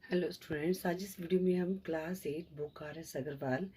Hello students, आज इस video में हम क्लास 8 बुक आर.एस. अग्रवाल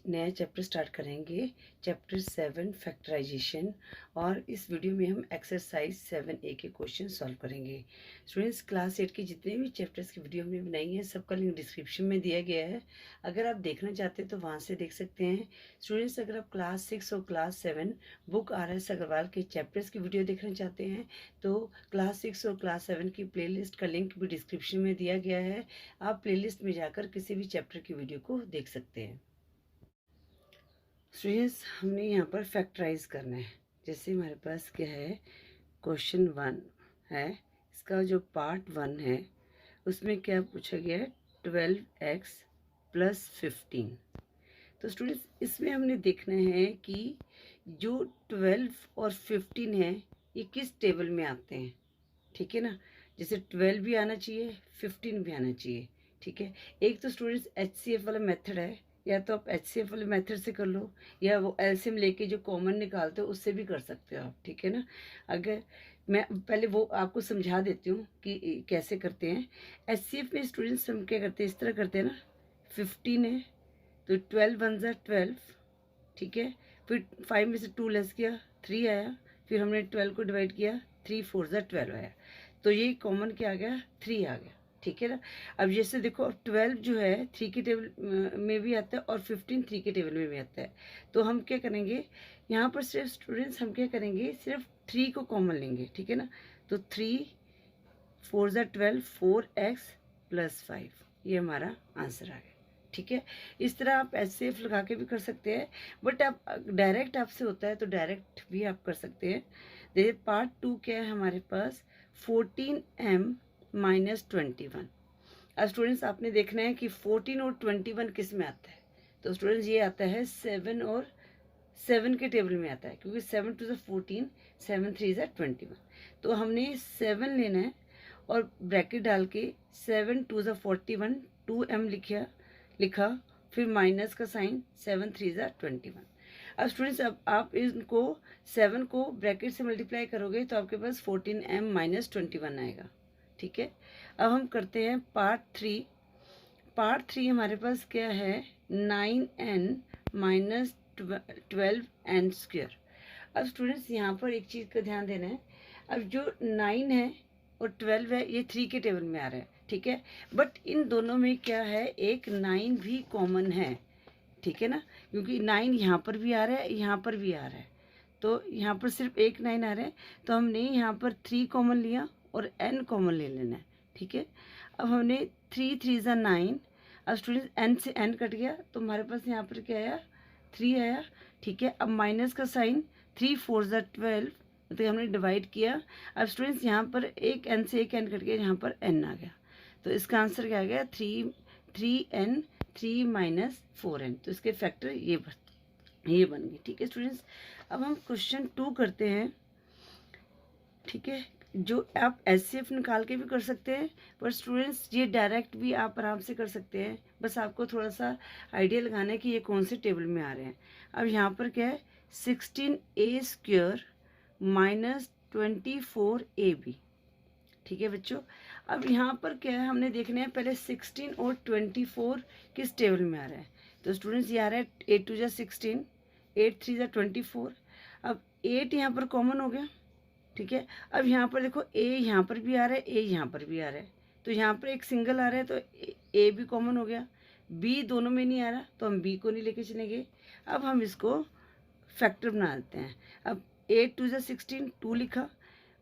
नया चैप्टर स्टार्ट करेंगे। Chapter 7 factorisation. और इस वीडियो में हम एक्सरसाइज 7A के क्वेश्चन सॉल्व करेंगे। स्टूडेंट्स, क्लास 8 के जितने भी चैप्टर्स की वीडियो हमने बनाई है सबका लिंक डिस्क्रिप्शन में दिया गया है। अगर आप देखना चाहते हैं तो वहाँ से देख सकते हैं। स्टूडेंट्स, अगर आप क्लास 6 और क्लास 7 बुक आर.एस. अग्रवाल के चैप्टर्स की वीडियो देखना चाहते हैं तो क्लास 6 और क्लास 7 की प्लेलिस्ट का लिंक भी डिस्क्रिप्शन में दिया गया है। आप प्लेलिस्ट में जाकर किसी भी चैप्टर की वीडियो को देख सकते हैं। स्टूडेंट्स, हमने यहाँ पर फैक्टराइज करना है। जैसे हमारे पास क्या है, क्वेश्चन 1 है, इसका जो पार्ट 1 है उसमें क्या पूछा गया है, 12x + 15। तो स्टूडेंट्स, इसमें हमने देखना है कि जो 12 और 15 है ये किस टेबल में आते हैं। ठीक है ना, जैसे 12 भी आना चाहिए, 15 भी आना चाहिए। ठीक है, एक तो स्टूडेंट्स HCF वाला मेथड है, या तो आप HCF वाले मेथड से कर लो या वो एलसीएम लेके जो कॉमन निकालते हो उससे भी कर सकते हो आप। ठीक है ना, अगर मैं पहले वो आपको समझा देती हूँ कि कैसे करते हैं। HCF में स्टूडेंट्स हम क्या करते हैं, इस तरह करते हैं ना, 15 है तो 12 × 1 = 12। ठीक है, फिर 5 में से 2 लेस किया, 3 आया। फिर हमने 12 को डिवाइड किया, 3 × 4 = 12 आया। तो ये कॉमन क्या आ गया, 3 आ गया। ठीक है ना, अब जैसे देखो, अब 12 जो है 3 के टेबल में भी आता है और 15 3 के टेबल में भी आता है। तो हम क्या करेंगे, यहाँ पर सिर्फ स्टूडेंट्स हम क्या करेंगे, सिर्फ 3 को कॉमन लेंगे। ठीक है ना, तो 3 × 4 = 12, 4x + 5, ये हमारा आंसर आ गया। ठीक है, इस तरह आप HCF लगा के भी कर सकते हैं, बट आप डायरेक्ट आपसे होता है तो डायरेक्ट भी आप कर सकते हैं। देखिए पार्ट 2 क्या है हमारे पास, 14m - 21। अब स्टूडेंट्स आपने देखना है कि 14 और 21 किस में आता है। तो स्टूडेंट्स ये आता है 7 और 7 के टेबल में आता है, क्योंकि 7 × 2 = 14, 7 × 3 = 21। तो हमने 7 लेना है और ब्रैकेट डाल के 7 × 2 = 41, 2m लिखा, फिर माइनस का साइन, 7 × 3 = 21। अब स्टूडेंट्स, अब आप इनको 7 को ब्रैकेट से मल्टीप्लाई करोगे तो आपके पास 14m - 21 आएगा। ठीक है, अब हम करते हैं पार्ट 3। पार्ट 3 हमारे पास क्या है, 9n - 12n²। अब स्टूडेंट्स यहाँ पर एक चीज़ का ध्यान देना है, अब जो 9 है और 12 है ये 3 के टेबल में आ रहा है। ठीक है, बट इन दोनों में क्या है, एक 9 भी कॉमन है। ठीक है ना, क्योंकि 9 यहाँ पर भी आ रहा है, यहाँ पर भी आ रहा है, तो यहाँ पर सिर्फ एक 9 आ रहा है, तो हमने यहाँ पर 3 कॉमन लिया और n कॉमन ले लेना है। ठीक है, अब हमने 3 × 3 = 9। अब स्टूडेंट्स n से n कट गया तो हमारे पास यहाँ पर क्या आया, 3 आया। ठीक है, अब माइनस का साइन, 3 × 4 = 12, तो हमने डिवाइड किया। अब स्टूडेंट्स यहाँ पर एक n से एक n कट गया, यहाँ पर n आ गया, तो इसका आंसर क्या आ गया, 3n 3 - 4n। तो इसके फैक्टर ये बन गए। ठीक है स्टूडेंट्स, अब हम क्वेश्चन 2 करते हैं। ठीक है, जो आप HCF निकाल के भी कर सकते हैं, पर स्टूडेंट्स ये डायरेक्ट भी आप आराम से कर सकते हैं, बस आपको थोड़ा सा आइडिया लगाना है कि ये कौन से टेबल में आ रहे हैं। अब यहाँ पर क्या है, 16a² - 24ab। ठीक है बच्चों, अब यहाँ पर क्या है, हमने देखना है पहले 16 और 24 किस टेबल में आ रहा है। तो स्टूडेंट्स ये आ रहा है 8 × 2 = 16, 8 × 3 = 24। अब 8 यहाँ पर कॉमन हो गया। ठीक है, अब यहाँ पर देखो, a यहाँ पर भी आ रहा है, a यहाँ पर भी आ रहा है, तो यहाँ पर एक सिंगल आ रहा है तो a भी कॉमन हो गया। b दोनों में नहीं आ रहा तो हम b को नहीं लेके चलेंगे। अब हम इसको फैक्टर बना देते हैं। अब 8 × 2 = 16, 2 लिखा,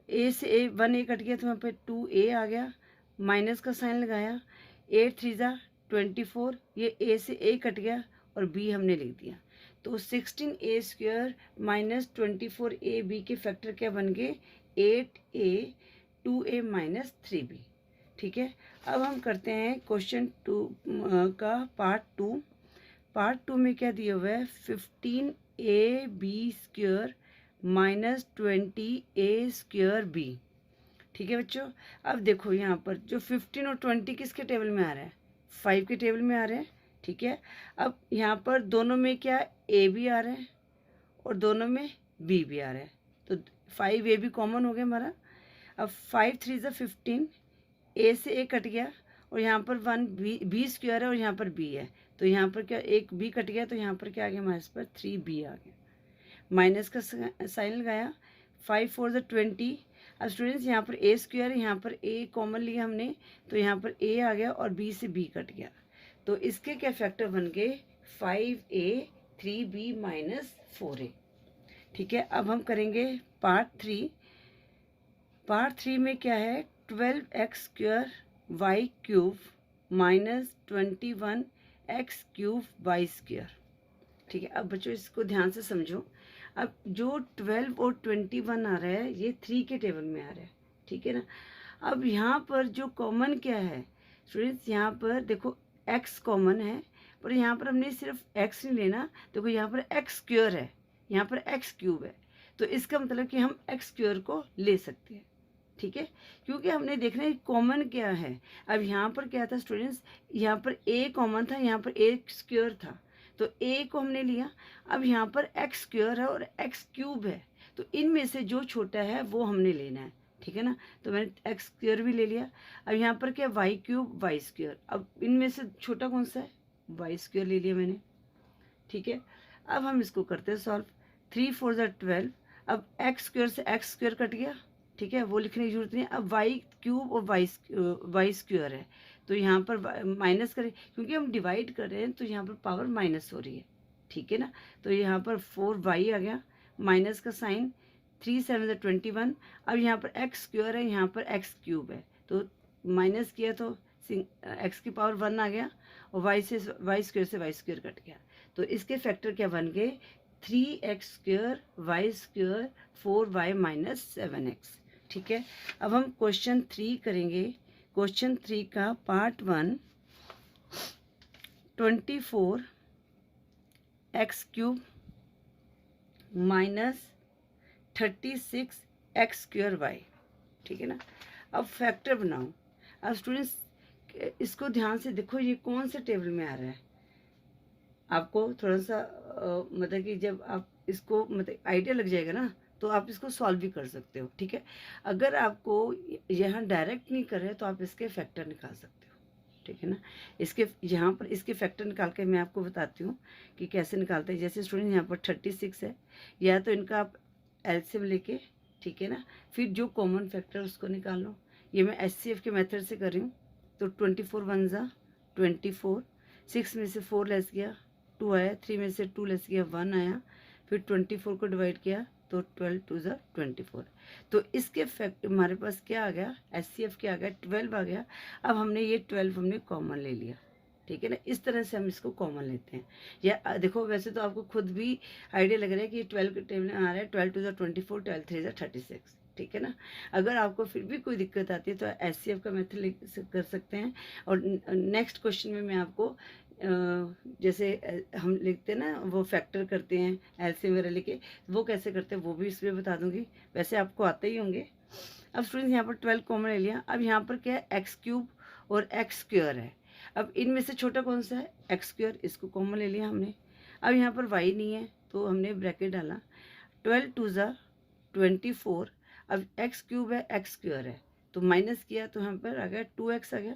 a से 1 कट गया तो वहाँ पर 2a आ गया, माइनस का साइन लगाया, 8 × 3 = 24, ये a से a कट गया और b हमने लिख दिया। तो 16a² - 24ab के फैक्टर क्या बन गए, 8a, 2a - 3b। ठीक है, अब हम करते हैं क्वेश्चन 2 का पार्ट 2। पार्ट 2 में क्या दिया हुआ है, 15ab² - 20a²b। ठीक है बच्चों, अब देखो यहाँ पर जो 15 और 20 किसके टेबल में आ रहा है, 5 के टेबल में आ रहे हैं। ठीक है, अब यहाँ पर दोनों में क्या a भी आ रहा है और दोनों में b भी आ रहा है, तो 5a भी कॉमन हो गया हमारा। अब 5 × 3 = 15, a से a कट गया और यहाँ पर 1 बी स्क्वायर है और यहाँ पर बी है, तो यहाँ पर क्या एक बी कट गया, तो यहाँ पर क्या आ गया हमारे पास 3b आ गया। माइनस का साइन लगाया, 5 4 ज़ा 20। अब स्टूडेंट्स यहाँ पर ए स्क्वायर है, यहाँ पर ए कॉमन लिया हमने, तो यहाँ पर ए आ गया और बी से बी कट गया, तो इसके क्या फैक्टर बन गए 5a 3b माइनस 4a। ठीक है, अब हम करेंगे पार्ट 3। पार्ट 3 में क्या है 12x square Y cube minus 21x cube Y square. ठीक है, अब बच्चों इसको ध्यान से समझो। अब जो 12 और 21 आ रहा है ये 3 के टेबल में आ रहा है, ठीक है ना। अब यहाँ पर जो कॉमन क्या है स्टूडेंट्स, यहाँ पर देखो x कॉमन है, पर यहाँ पर हमने सिर्फ x नहीं लेना, देखो यहाँ पर x स्क्वायर है, यहाँ पर x क्यूब है, तो इसका मतलब कि हम x स्क्वायर को ले सकते हैं। ठीक है, क्योंकि हमने देखना है कॉमन क्या है। अब यहाँ पर क्या था स्टूडेंट्स, यहाँ पर a कॉमन था, यहाँ पर a स्क्वायर था, तो a को हमने लिया। अब यहाँ पर x स्क्वायर है और x क्यूब है, तो इनमें से जो छोटा है वो हमने लेना है। ठीक है ना, तो मैंने x स्क्वायर भी ले लिया। अब यहाँ पर क्या y क्यूब y स्क्वायर, अब इनमें से छोटा कौन सा है y स्क्वायर ले लिया मैंने। ठीक है, अब हम इसको करते हैं सॉल्व। 3 4 ज़ा 12। अब x स्क्वायर से x स्क्वायर कट गया, ठीक है, वो लिखने की जरूरत नहीं है। अब y क्यूब और y स्क्वायर है, तो यहाँ पर माइनस करें, क्योंकि हम डिवाइड कर रहे हैं तो यहाँ पर पावर माइनस हो रही है। ठीक है ना, तो यहाँ पर 4y आ गया, माइनस का साइन, 3 7 ज़ा 21। अब यहाँ पर x स्क्वायर है, यहाँ पर x क्यूब है, तो माइनस किया तो x की पावर 1 आ गया, और y स्क्वायर से y स्क्वायर कट गया, तो इसके फैक्टर क्या बन गए 3x square y square 4y minus 7x। ठीक है, अब हम क्वेश्चन 3 करेंगे। क्वेश्चन 3 का part 1, 24x cube minus 36x square Y. ठीक है ना, अब फैक्टर बनाओ। अब स्टूडेंट्स इसको ध्यान से देखो, ये कौन से टेबल में आ रहा है, आपको थोड़ा सा मतलब कि जब आप इसको मतलब आइडिया लग जाएगा ना, तो आप इसको सॉल्व भी कर सकते हो। ठीक है, अगर आपको यहाँ डायरेक्ट नहीं कर रहे तो आप इसके फैक्टर निकाल सकते हो। ठीक है ना, इसके यहाँ पर इसके फैक्टर निकाल के मैं आपको बताती हूँ कि कैसे निकालते हैं। जैसे स्टूडेंट यहाँ पर 36 है, या तो इनका आप एलसीएम लेके, ठीक है ना, फिर जो कॉमन फैक्टर उसको निकाल लो। ये मैं एचसीएफ के मेथड से कर रही हूँ। तो 24 1 ज़ा 24, 6 में से 4 लेस गया 2 आया, 3 में से 2 लेस गया 1 आया, फिर 24 को डिवाइड किया तो 12 2 ज़ा 24। तो इसके फैक्ट हमारे पास क्या आ गया, एचसीएफ क्या आ गया 12 आ गया। अब हमने ये 12 हमने कॉमन ले लिया। ठीक है ना, इस तरह से हम इसको कॉमन लेते हैं। या देखो वैसे तो आपको खुद भी आइडिया लग रहा है कि 12 के टेबल में आ रहा है, 12 2 ज़ा 24, 12 3 ज़ा 36। ठीक है ना, अगर आपको फिर भी कोई दिक्कत आती है तो एचसीएफ का मेथड कर सकते हैं। और नेक्स्ट क्वेश्चन में मैं आपको जैसे हम लिखते हैं ना, वो फैक्टर करते हैं एलसीएम वगैरह लेके, वो कैसे करते हैं वो भी इसमें बता दूंगी। वैसे आपको आते ही होंगे। अब स्टूडेंट्स यहाँ पर 12 कॉमन ले लिया। अब यहाँ पर क्या है एक्स क्यूब और एक्स स्क्वायर है। अब इनमें से छोटा कौन सा है एक्स स्क्वायर, इसको कॉमन ले लिया हमने। अब यहाँ पर वाई नहीं है तो हमने ब्रैकेट डाला, 12 2 ज़ा 24। अब एक्स क्यूब है एक्स स्क्वायर है, तो माइनस किया तो यहाँ पर आ गया 2x आ गया,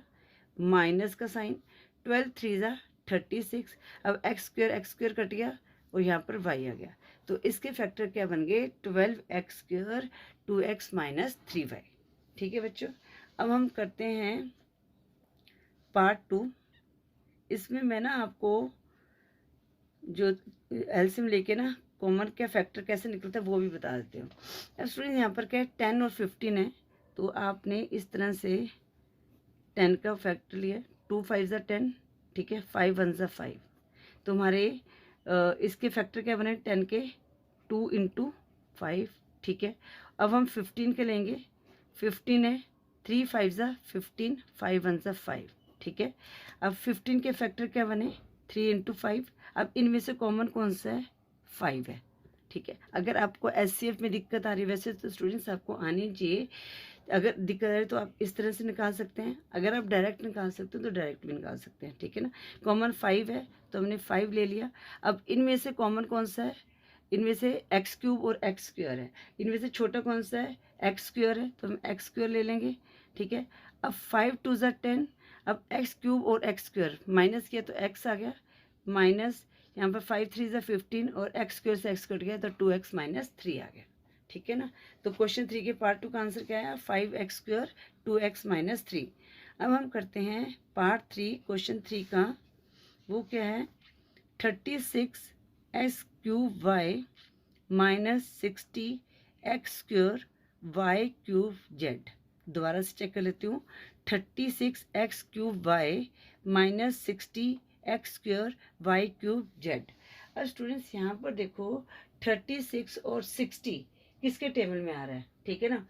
माइनस का साइन, 12 3 ज़ा 36। अब एक्स स्क्वायर कट गया और यहाँ पर y आ गया, तो इसके फैक्टर क्या बन गए 12x square 2x minus 3y। ठीक है बच्चों, अब हम करते हैं पार्ट 2। इसमें मैं ना आपको जो एलसीएम लेके ना कॉमन का फैक्टर कैसे निकलता है वो भी बता देती हूँ। अब स्टूडेंट यहाँ पर क्या है 10 और 15 है, तो आपने इस तरह से 10 का फैक्टर लिया, 2 5 ज़ा 10, ठीक है, 5 1 ज़ा 5। तो हमारे इसके फैक्टर क्या बने 10 के 2 इंटू 5। ठीक है, अब हम 15 के लेंगे, 15 है 3 5 ज़ा 15, 5 1 ज़ा 5। ठीक है, अब 15 के फैक्टर क्या बने 3 इंटू 5। अब इनमें से कॉमन कौन सा है 5 है। ठीक है, अगर आपको एचसीएफ में दिक्कत आ रही है, वैसे तो स्टूडेंट्स आपको आनी चाहिए, अगर दिक्कत आ रही है तो आप इस तरह से निकाल सकते हैं। अगर आप डायरेक्ट निकाल सकते हो तो डायरेक्ट भी निकाल सकते हैं। ठीक है ना, कॉमन 5 है तो हमने 5 ले लिया। अब इनमें से कॉमन कौन सा है, इनमें से एक्स क्यूब और एक्स स्क्वायर है। इनमें से छोटा कौन सा है एक्स स्क्वायर है, तो हम एक्स स्क्वायर ले लेंगे। ठीक है, अब 5 2 ज़ा 10। अब एक्स क्यूब और एक्स स्क्वायर माइनस किया तो एक्स आ गया, माइनस यहाँ पर 5 3 ज़ा 15 और एक्स स्क्वायर से एक्स कट गया तो 2x माइनस 3 आ गया। ठीक है ना। तो क्वेश्चन 3 के पार्ट 2 का आंसर क्या है? 5x square 2x minus 3। अब हम करते हैं पार्ट 3 क्वेश्चन 3 का। वो क्या है? 36x cube Y minus 60x square Y cube Z. दोबारा से चेक कर लेती हूँ। 36x cube Y minus 60x square Y cube Z. अब स्टूडेंट्स यहाँ पर देखो 36 और 60 किसके टेबल में आ रहा है? ठीक है ना।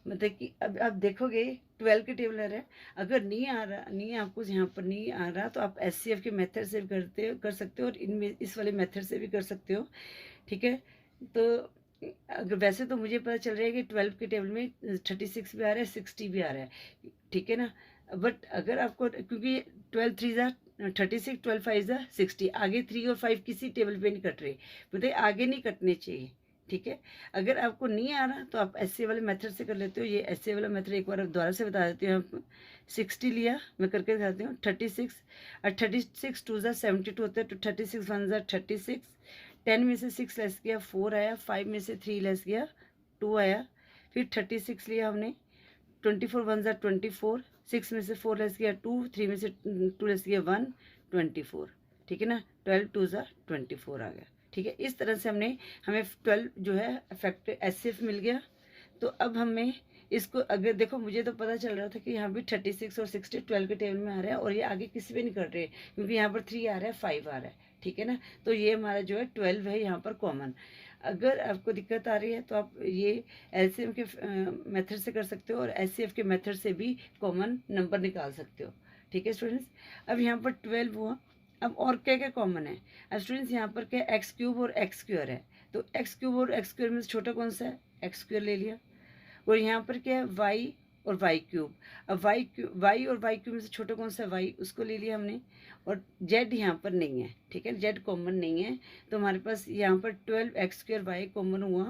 मतलब कि अब आप देखोगे 12 के टेबल आ रहा है। अगर नहीं आ रहा, नहीं आपको यहाँ पर नहीं आ रहा तो आप SCF के मेथड से भी कर सकते हो और इनमें इस वाले मेथड से भी कर सकते हो। ठीक है। तो अगर वैसे तो मुझे पता चल रहा है कि 12 के टेबल में 36 भी आ रहा है, 60 भी आ रहा है। ठीक है ना। बट अगर आपको, क्योंकि 12 3 ज़ा 36, 12 5 ज़ा 60, आगे 3 और 5 किसी टेबल पे नहीं कट रहे, बताइए आगे नहीं कटने चाहिए। ठीक है। अगर आपको नहीं आ रहा तो आप ऐसे वाले मेथड से कर लेते हो। ये ऐसे वाला मेथड एक बार दोबारा से बता देती हूँ। आपको 60 लिया, मैं करके दिखाती हूँ। 36 और 36 2 ज़ा 72 होता है, तो 36 1 ज़ा 36, 10 में से 6 लेस किया 4 आया, 5 में से 3 लेस किया 2 आया। फिर 36 लिया हमने, 24 1 ज़ा 24, 6 में से 4 लेस किया 2, 3 में से 2 लेस किया 1, 24। ठीक है ना। 12 2 ज़ा 24 आ गया। ठीक है। इस तरह से हमें 12 जो है फैक्टर एसएफ मिल गया। तो अब हमें इसको, अगर देखो मुझे तो पता चल रहा था कि यहाँ भी 36 और 60 12 के टेबल में आ रहा है और ये आगे किसी पे नहीं कट रहे, क्योंकि यहाँ पर 3 आ रहा है, 5 आ रहा है। ठीक है ना। तो ये हमारा जो है 12 है यहाँ पर कॉमन। अगर आपको दिक्कत आ रही है तो आप ये एलसीएम के मेथड से कर सकते हो और एचसीएफ के मेथड से भी कॉमन नंबर निकाल सकते हो। ठीक है स्टूडेंट्स। अब यहाँ पर 12 हुआ। अब और क्या क्या कॉमन है? अब स्टूडेंट्स यहाँ पर क्या एक्स क्यूब और एक्स स्क्वायर है, तो एक्स क्यूब और एक्स स्क्वायर में से छोटा कौन सा है? एक्स स्क्वायर ले लिया। और यहाँ पर क्या है? वाई और वाई क्यूब। अब वाई और वाई क्यूब में से छोटा कौन सा है? वाई, उसको ले लिया हमने। और जेड यहाँ पर नहीं है। ठीक है। जेड कॉमन नहीं है, तो हमारे पास यहाँ पर 12 एक्स स्क्वायर वाई कॉमन हुआ,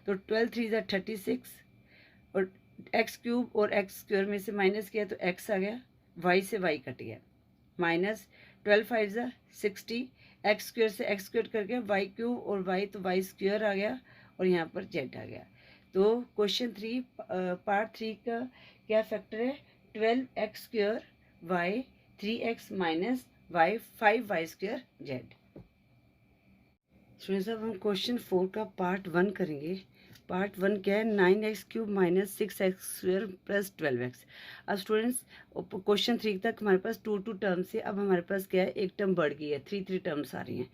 तो 12 3 ज़ा 36 और एक्स क्यूब और एक्स स्क्वायर में से माइनस किया तो एक्स आ गया, वाई से वाई कट गया, माइनस 12 5 ज़ा 60, एक्स स्क्वायर से एक्स स्क्वायर करके वाई क्यूब और वाई तो वाई स्क्वायर आ गया और यहाँ पर जेड आ गया। तो क्वेश्चन 3 पार्ट 3 का क्या फैक्टर है? 12 X square Y 3x minus Y 5 Y square Z. Students अब हम क्वेश्चन 4 का पार्ट 1 करेंगे। पार्ट 1 क्या है? 9x cube minus 6x square plus 12x। अब स्टूडेंट्स क्वेश्चन 3 तक हमारे पास 2 टर्म्स है। अब हमारे पास क्या है? एक टर्म बढ़ गई है, 3 टर्म्स आ रही हैं।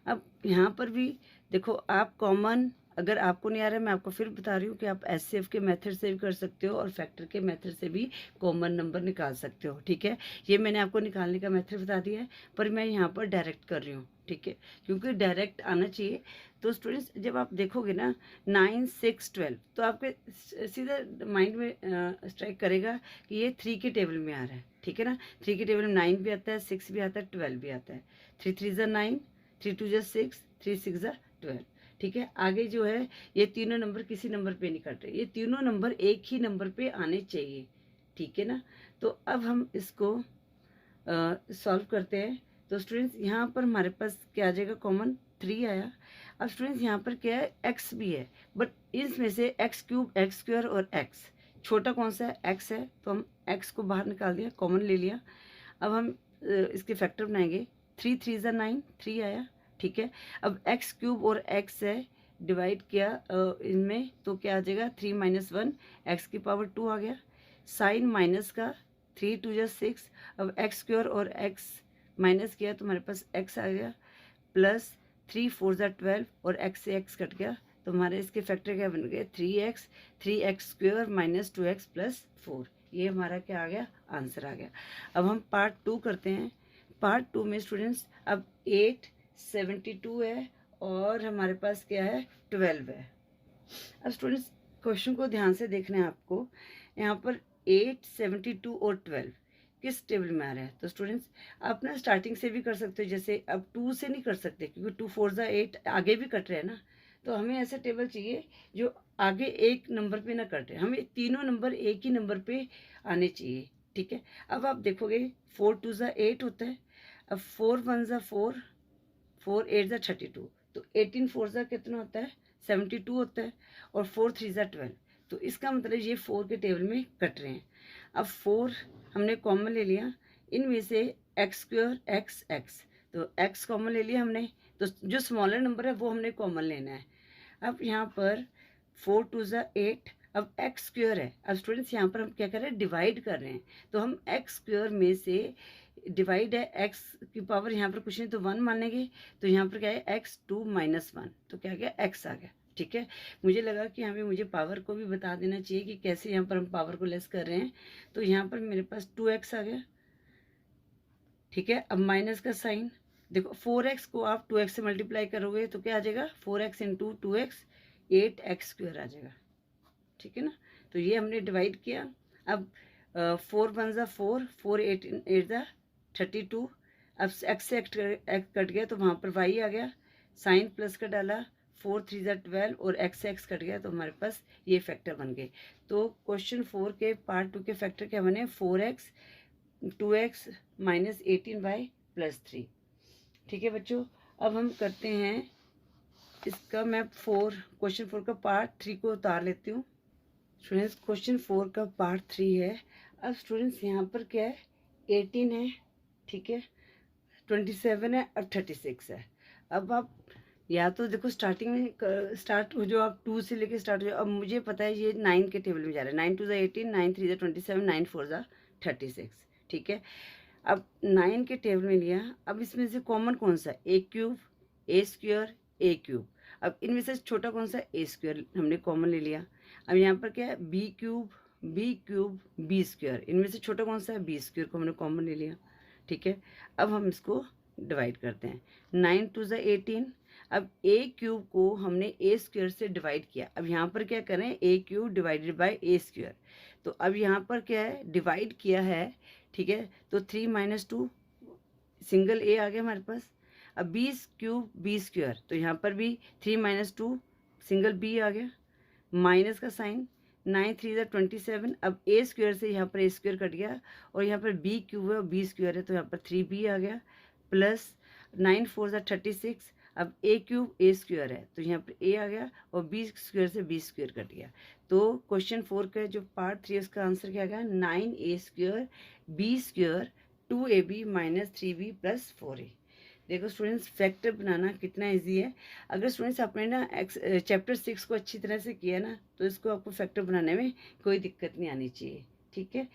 अब यहाँ पर भी देखो, आप कॉमन, अगर आपको नहीं आ रहा है, मैं आपको फिर बता रही हूँ कि आप एचसीएफ के मेथड से भी कर सकते हो और फैक्टर के मेथड से भी कॉमन नंबर निकाल सकते हो। ठीक है। ये मैंने आपको निकालने का मेथड बता दिया है, पर मैं यहाँ पर डायरेक्ट कर रही हूँ। ठीक है। क्योंकि डायरेक्ट आना चाहिए। तो स्टूडेंट्स जब आप देखोगे ना 9 6 12, तो आपके सीधा माइंड में स्ट्राइक करेगा कि ये 3 के टेबल में आ रहा है। ठीक है ना। 3 के टेबल में 9 भी आता है, 6 भी आता है, 12 भी आता है। 3 3 ज़ा 9, 3 2 ज़ा 6, 3 6 ज़ा 12। ठीक है। आगे जो है ये तीनों नंबर किसी नंबर पे नहीं कट रहे, ये तीनों नंबर एक ही नंबर पे आने चाहिए। ठीक है ना। तो अब हम इसको सॉल्व करते हैं। तो स्टूडेंट्स यहाँ पर हमारे पास क्या आ जाएगा? कॉमन 3 आया। अब स्टूडेंट्स यहाँ पर क्या है? एक्स भी है, बट इसमें से एक्स क्यूब एक्स स्क्वायर और एक्स छोटा कौन सा है? एक्स है, तो हम एक्स को बाहर निकाल दिया, कॉमन ले लिया। अब हम इसके फैक्टर बनाएंगे। 3 3 ज़ा 9, 3 आया। ठीक है। अब एक्स क्यूब और एक्स है, डिवाइड किया इनमें, तो क्या आ जाएगा? 3 माइनस 1, एक्स की पावर 2 आ गया। साइन माइनस का 3 2 ज़ा 6, अब एक्स स्क्वायर और एक्स माइनस किया तो हमारे पास एक्स आ गया, प्लस 3 4 ज़ा 12 और एक्स से एक्स कट गया, तो हमारे इसके फैक्टर क्या बन गए? 3x square minus 2x plus 4। ये हमारा क्या आ गया? आंसर आ गया। अब हम पार्ट 2 करते हैं। पार्ट 2 में स्टूडेंट्स अब 8 72 है और हमारे पास क्या है? 12 है। अब स्टूडेंट्स क्वेश्चन को ध्यान से देखना है आपको। यहाँ पर 8 72 और 12 किस टेबल में आ रहा है? तो स्टूडेंट्स आप ना स्टार्टिंग से भी कर सकते हो, जैसे अब 2 से नहीं कर सकते क्योंकि 2 4 ज़ा 8 आगे भी कट रहे हैं ना। तो हमें ऐसा टेबल चाहिए जो आगे एक नंबर पे ना कटे, हमें तीनों नंबर एक ही नंबर पे आने चाहिए। ठीक है। अब आप देखोगे 4 2 ज़ा 8 होता है, अब 4 1 ज़ा 4, 4 8 ज़ा 32, तो 18 4 ज़ा कितना होता है 72 होता है, और 4 3 ज़ा 12, तो इसका मतलब ये 4 के टेबल में कट रहे हैं। अब 4 हमने कॉमन ले लिया, इनमें से एक्स स्क्वायर एक्स एक्स, तो एक्स कॉमन ले लिया हमने, तो जो स्मॉलर नंबर है वो हमने कॉमन लेना है। अब यहाँ पर 4 2 ज़ा 8, अब एक्स स्क्वायर है, अब स्टूडेंट्स यहाँ पर हम क्या कर रहे हैं डिवाइड कर रहे हैं, तो हम एक्स स्क्वायर में से डिवाइड है एक्स की पावर यहाँ पर कुछ नहीं तो 1 मानेंगे, तो यहाँ पर क्या है एक्स 2 माइनस 1, तो क्या गया एक्स आ गया। ठीक है, मुझे लगा कि यहाँ पे मुझे पावर को भी बता देना चाहिए कि कैसे यहाँ पर हम पावर को लेस कर रहे हैं, तो यहाँ पर मेरे पास 2x आ गया। ठीक है, अब माइनस का साइन देखो, 4x को आप 2x से मल्टीप्लाई करोगे तो क्या आ जाएगा 4x into 2x 8x square आ जाएगा। ठीक है ना, तो ये हमने डिवाइड किया। अब 4 1 ज़ा 4, 4 8 8 ज़ा 32, अब एक्स से एक्स कट गया तो वहाँ पर y आ गया, साइन प्लस का डाला, 4 3 ज़ा 12 और x से x कट गया तो हमारे पास ये फैक्टर बन गए। तो क्वेश्चन 4 के पार्ट 2 के फैक्टर क्या बने 4x 2x minus 18y plus 3। ठीक है बच्चों, अब हम करते हैं इसका, मैं क्वेश्चन 4 का पार्ट 3 को उतार लेती हूँ। स्टूडेंट्स क्वेश्चन 4 का पार्ट 3 है। अब स्टूडेंट्स यहाँ पर क्या है 18 है, ठीक है, 27 है और 36 है। अब आप या तो देखो स्टार्टिंग में स्टार्ट हो जो आप 2 से लेके स्टार्ट हो जाओ। अब मुझे पता है ये 9 के टेबल में जा रहा है, 9 2 ज़ा 18, 9 3 ज़ा 27, 9 4 ज़ा 36। ठीक है, अब 9 के टेबल में लिया, अब इसमें से कॉमन कौन सा ए क्यूब ए स्क्वायर ए क्यूब, अब इनमें से छोटा कौन सा ए स्क्वायर हमने कॉमन ले लिया। अब यहाँ पर क्या है बी क्यूब बी स्क्वायर, इनमें से छोटा कौन सा है बी स्क्वायर को हमने कॉमन ले लिया। ठीक है, अब हम इसको डिवाइड करते हैं, 9 2 ज़ा 18, अब ए क्यूब को हमने ए स्क्वायर से डिवाइड किया। अब यहाँ पर क्या करें a cube divided by a square, तो अब यहाँ पर क्या है डिवाइड किया है। ठीक है, तो 3 माइनस 2 सिंगल ए आ गया हमारे पास। अब बी क्यूब बी स्क्वायर, तो यहाँ पर भी 3 माइनस 2 सिंगल बी आ गया, माइनस का साइन, 9 3 ज़ा 27, अब ए स्क्वायर से यहाँ पर ए स्क्वायर कट गया, और यहाँ पर बी क्यूब है और बी स्क्वायर है तो यहाँ पर 3b आ गया, प्लस 9 4 ज़ा 36, अब ए क्यूब ए स्क्वायर है तो यहाँ पर ए आ गया, और बी स्क्वायर से बी स्क्वायर कट गया। तो क्वेश्चन 4 का जो पार्ट 3 है उसका आंसर क्या गया 9a square B square 2ab minus 3b plus 4a। देखो स्टूडेंट्स फैक्टर बनाना कितना इजी है। अगर स्टूडेंट्स आपने ना चैप्टर 6 को अच्छी तरह से किया ना तो इसको आपको फैक्टर बनाने में कोई दिक्कत नहीं आनी चाहिए। ठीक है,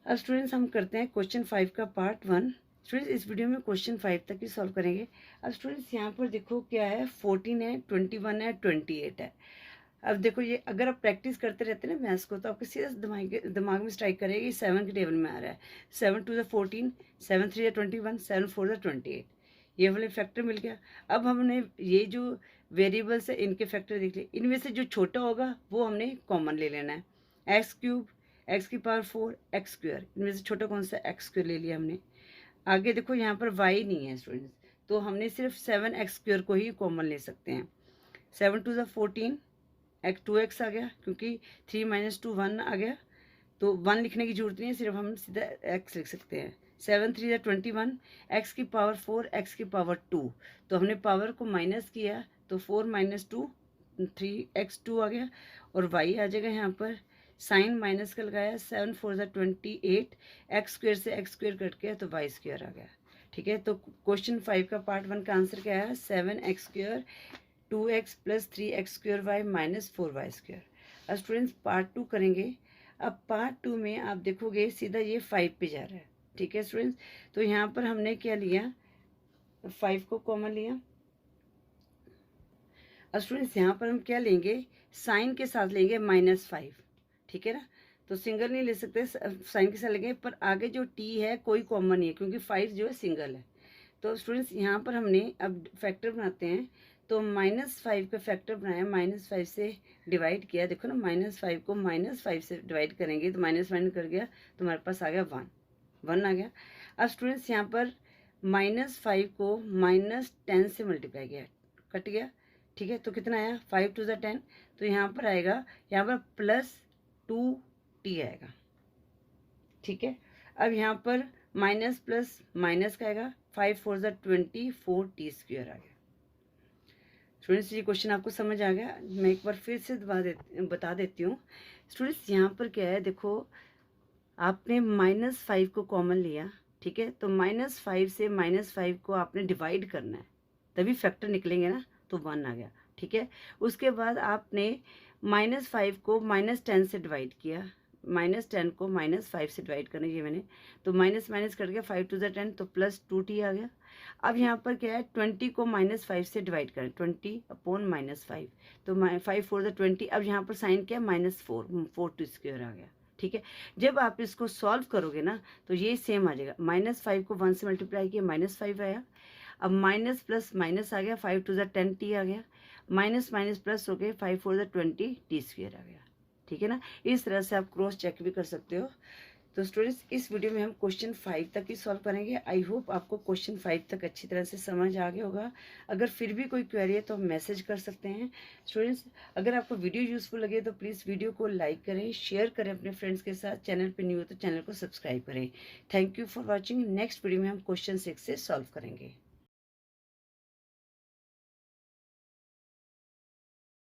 अब स्टूडेंट्स हम करते हैं क्वेश्चन 5 का पार्ट 1। स्टूडेंट्स इस वीडियो में क्वेश्चन 5 तक ही सॉल्व करेंगे। अब स्टूडेंट्स यहाँ पर देखो क्या है 14 है 21 है 28 है। अब देखो ये अगर आप प्रैक्टिस करते रहते हैं ना मैथ्स को तो आपके सीधा दिमाग में स्ट्राइक करेगी 7 के टेबल में आ रहा है, 7 2 ज़ा 14, 7 3 ज़ा 21, 7 4 ज़ा 28, ये वाले फैक्टर मिल गया। अब हमने ये जो वेरिएबल्स है इनके फैक्टर देख लिए, इनमें से जो छोटा होगा वो हमने कॉमन ले लेना है, एक्स क्यूब एक्स की पावर 4 एक्स स्क्वायर, इनमें से छोटा कौन सा एक्स स्क्वायर ले लिया हमने। आगे देखो यहाँ पर वाई नहीं है स्टूडेंट्स, तो हमने सिर्फ 7 एक्स स्क्वायर को ही कॉमन ले सकते हैं। 7 2 ज़ा 14, एक्स 2x आ गया क्योंकि 3 माइनस 2 1 आ गया, तो 1 लिखने की जरूरत नहीं है, सिर्फ हम सीधा x लिख सकते हैं। 7 3 ज़ा 21, x की पावर 4 x की पावर 2, तो हमने पावर को माइनस किया तो 4 माइनस 2 3x 2 आ गया, और y आ जाएगा यहाँ पर, साइन माइनस का लगाया, 7 4 ज़ा 28, एक्स स्क्वायर से एक्स स्क्वायर कट गया तो वाई स्क्वायर आ गया। ठीक है, तो क्वेश्चन 5 का पार्ट 1 का आंसर क्या है 7x square 2x plus 3x square Y minus 4y square. अब स्टूडेंट्स पार्ट 2 करेंगे। अब पार्ट 2 में आप देखोगे सीधा ये 5 पे जा रहा है। ठीक है स्टूडेंट्स, तो यहाँ पर हमने क्या लिया 5 को कॉमन लिया। अब स्टूडेंट्स यहाँ पर हम क्या लेंगे साइन के साथ लेंगे -5। ठीक है ना, तो सिंगल नहीं ले सकते, साइन के साथ लेंगे, पर आगे जो t है कोई कॉमन नहीं है क्योंकि 5 जो है सिंगल है। तो स्टूडेंट्स यहाँ पर हमने अब फैक्टर बनाते हैं, तो -5 का फैक्टर बनाया, -5 से डिवाइड किया। देखो ना -5 को -5 से डिवाइड करेंगे तो माइनस माइनस कर गया तो हमारे पास आ गया 1 आ गया। अब स्टूडेंट्स यहाँ पर -5 को -10 से मल्टीप्लाई किया, कट गया। ठीक है, तो कितना आया 5 2 ज़ा 10, तो यहाँ पर आएगा यहाँ पर +2t आएगा। ठीक है। अब यहाँ पर माइनस प्लस माइनस का आएगा, 5 4 ज़ा 20, 4 टी स्क्वायर आ गया। स्टूडेंट्स ये क्वेश्चन आपको समझ आ गया? मैं एक बार फिर से बता देती हूँ। स्टूडेंट्स यहाँ पर क्या है, देखो आपने -5 को कॉमन लिया, ठीक है, तो -5 से -5 को आपने डिवाइड करना है, तभी फैक्टर निकलेंगे ना, तो 1 आ गया, ठीक है। उसके बाद आपने -5 को -10 से डिवाइड किया, -10 को -5 से डिवाइड करना, ये मैंने, तो माइनस माइनस कट गया, 5 2 ज़ा 10, तो +2t आ गया। अब यहाँ पर क्या है, 20 को -5 से डिवाइड करें, 20/-5, तो 5 4 ज़ा 20। अब यहाँ पर साइन क्या, -4 2 आ गया, ठीक है। जब आप इसको सॉल्व करोगे ना, तो ये सेम आ जाएगा, -5 को 1 से मल्टीप्लाई किया, -5 आया। अब माइनस प्लस माइनस आ गया, 5 2 ज़ा 10 टी आ गया, माइनस माइनस प्लस हो गए, 5 4 ज़ा 20 टी स्क्वायर आ गया, ठीक है ना। इस तरह से आप क्रॉस चेक भी कर सकते हो। तो स्टूडेंट्स इस वीडियो में हम क्वेश्चन 5 तक ही सॉल्व करेंगे। आई होप आपको क्वेश्चन 5 तक अच्छी तरह से समझ आ गया होगा। अगर फिर भी कोई क्वेरी है तो आप मैसेज कर सकते हैं। स्टूडेंट्स अगर आपको वीडियो यूजफुल लगे तो प्लीज़ वीडियो को लाइक करें, शेयर करें अपने फ्रेंड्स के साथ। चैनल पर न्यू हो तो चैनल को सब्सक्राइब करें। Thank you for watching. Next video में हम क्वेश्चन 6 से सॉल्व करेंगे।